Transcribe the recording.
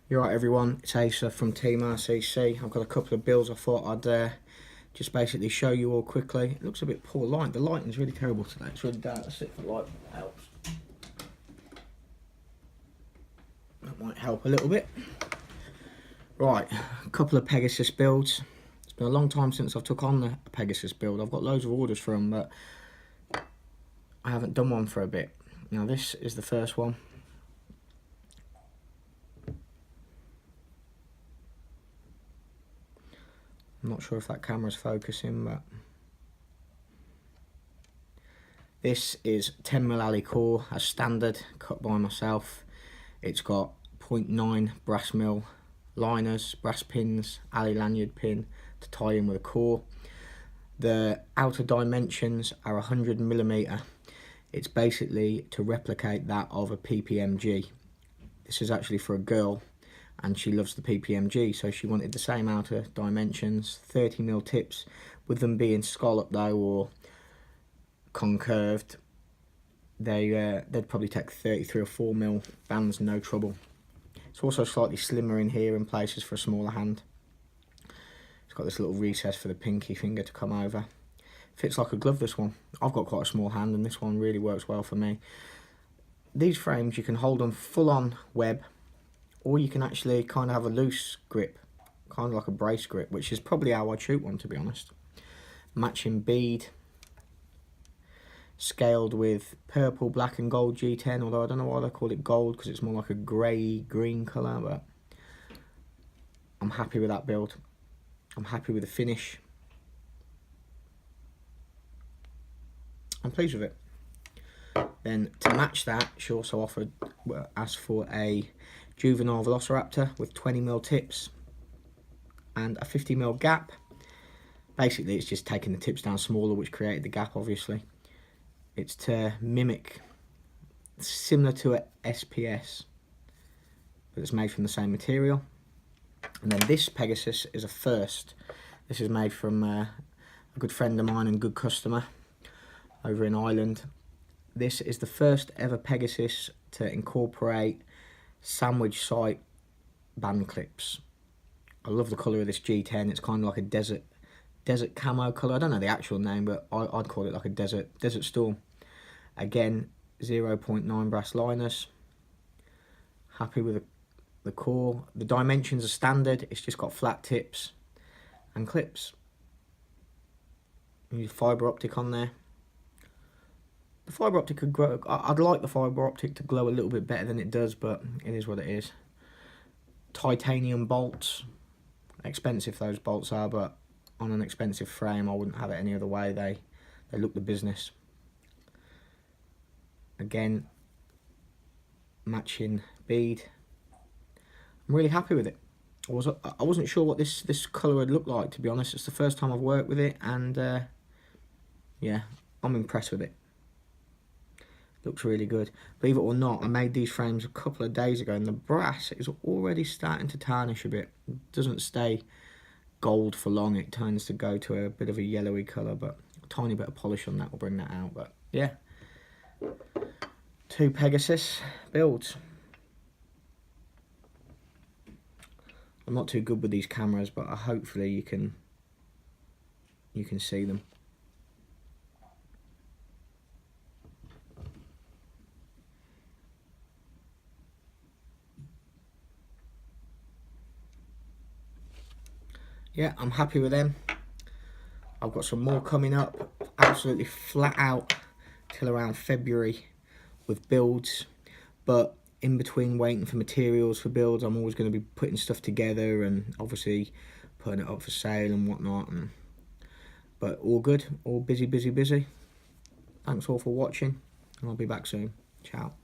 You're right, everyone, it's Asa from Team RCC. I've got a couple of builds I thought I'd just basically show you all quickly. It looks a bit poor light. The lighting's really terrible today. It's really dark. Let's see if the light helps. That might help a little bit. Right, a couple of Pegasus builds. It's been a long time since I've took on the Pegasus build. I've got loads of orders for them, but I haven't done one for a bit. Now this is the first one. I'm not sure if that camera's focusing, but this is 10mm alley core as standard, cut by myself. It's got 0.9 brass mill liners, brass pins, alley lanyard pin to tie in with a core. The outer dimensions are 100mm. It's basically to replicate that of a PPMG. This is actually for a girl, and she loves the PPMG, so she wanted the same outer dimensions, 30mm tips, with them being scalloped though or concurved. They'd probably take 33 or 4mm bands, no trouble. It's also slightly slimmer in here in places for a smaller hand. It's got this little recess for the pinky finger to come over. Fits like a glove, this one. I've got quite a small hand and this one really works well for me. These frames, you can hold them full on web, or you can actually kind of have a loose grip, kind of like a brace grip, which is probably how I'd shoot one, to be honest. Matching bead, scaled with purple, black and gold G10, although I don't know why they call it gold, because it's more like a grey-green colour, but I'm happy with that build. I'm happy with the finish. I'm pleased with it. Then to match that, she also asked for a juvenile velociraptor with 20mm tips and a 50mm gap. Basically it's just taking the tips down smaller, which created the gap obviously. It's to mimic, similar to a SPS, but it's made from the same material. And then this Pegasus is a first. This is made from a good friend of mine and good customer over in Ireland. This is the first ever Pegasus to incorporate sandwich sight band clips. I love the colour of this G10. It's kind of like a desert camo colour. I don't know the actual name, but I'd call it like a desert storm. Again, 0.9 brass liners. Happy with the core. The dimensions are standard. It's just got flat tips and clips. Use fibre optic on there. The fibre optic could grow. I'd like the fibre optic to glow a little bit better than it does, but it is what it is. Titanium bolts. Expensive those bolts are, but on an expensive frame I wouldn't have it any other way. They look the business. Again, matching bead. I'm really happy with it. I wasn't sure what this colour would look like, to be honest. It's the first time I've worked with it, and yeah, I'm impressed with it. Looks really good. Believe it or not, I made these frames a couple of days ago and the brass is already starting to tarnish a bit. It doesn't stay gold for long. It tends to go to a bit of a yellowy colour, but a tiny bit of polish on that will bring that out. But yeah, 2 Pegasus builds. I'm not too good with these cameras, but hopefully you can see them. Yeah, I'm happy with them. I've got some more coming up, absolutely flat out till around February with builds, but in between waiting for materials for builds, I'm always going to be putting stuff together and obviously putting it up for sale and whatnot. But all good, all busy. Thanks all for watching, and I'll be back soon. Ciao.